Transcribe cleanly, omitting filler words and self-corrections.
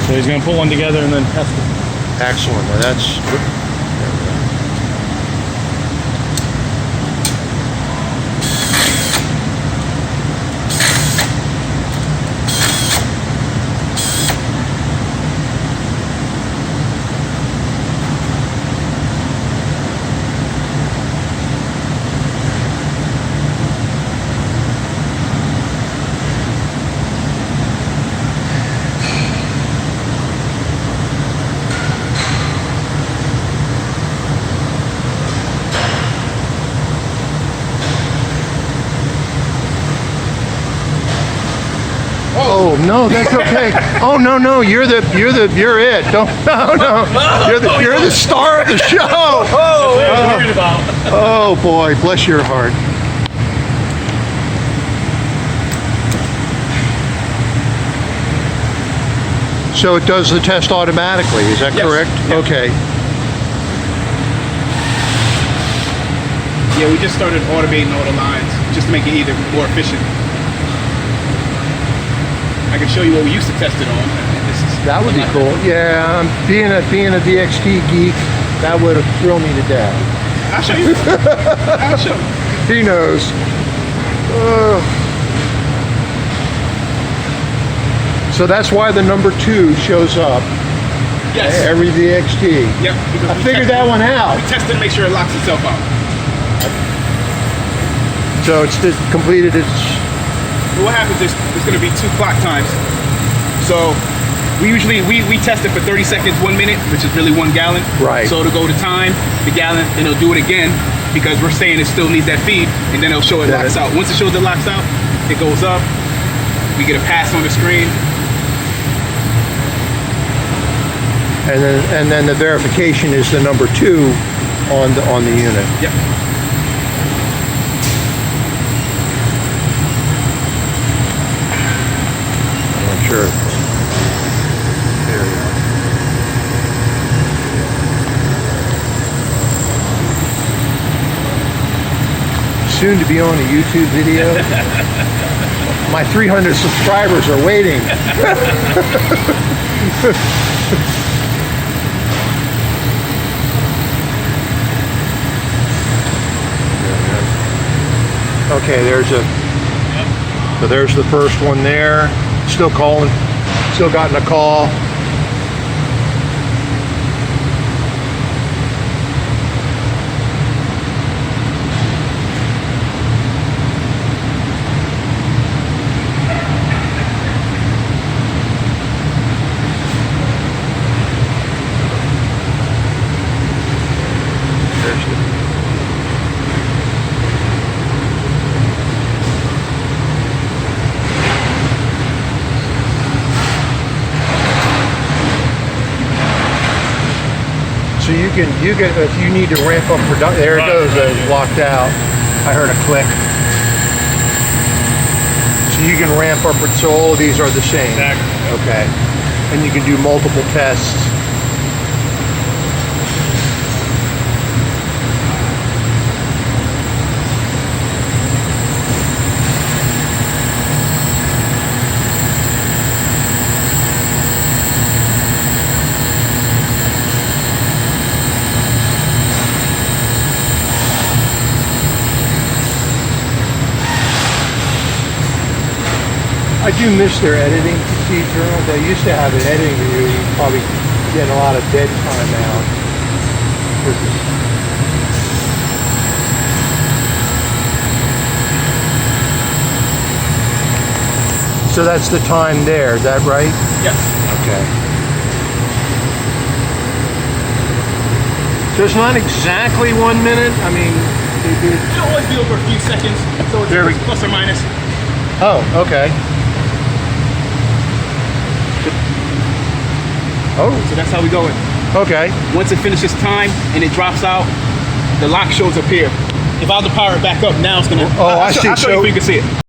So he's going to put one together and then test it. Excellent. Now that's. Oh no, that's okay. Oh no, you're it. Don't no. You're the star of the show. Oh, what are you worried about? Oh boy, bless your heart. So it does the test automatically, is that correct? Yeah. Okay. Yeah, we just started automating all the lines just to make it either more efficient. I can show you what we used to test it on. That would be cool. Yeah, being a VXT geek, that would thrill me to death. I'll show you. I'll show you. He knows. So that's why the number 2 shows up. Yes. Every VXT. Yep. I figured that one out. We tested to make sure it locks itself out. So it's completed its. What happens is there's going to be 2 clock times. So we usually we test it for 30 seconds, 1 minute, which is really 1 gallon. Right. So it'll go to time, the gallon, then it'll do it again because we're saying it still needs that feed, and then it'll show it locks out. Once it shows it locks out, it goes up. We get a pass on the screen. And then the verification is the number 2 on the unit. Yep. Sure. There we go. Soon to be on a YouTube video. My 300 subscribers are waiting. Okay, so there's the first one there. Still calling, still gotten a call. So you can if you need to ramp up production. There it goes. It's locked out. I heard a click. So you can ramp up. So all of these are the same. Exactly. Okay. And you can do multiple tests. I do miss their editing procedure. They used to have an editing review. You probably get a lot of dead time out. So that's the time there, is that right? Yes. Okay. So it's not exactly 1 minute. I mean, It'll always be over a few seconds, so it's plus or minus. oh, okay. Oh, So that's how we go in. okay. Once it finishes time and it drops out, the lock shows up here. If I was to power it back up, now it's gonna. Oh, I see. I'll show you So- if you can see it.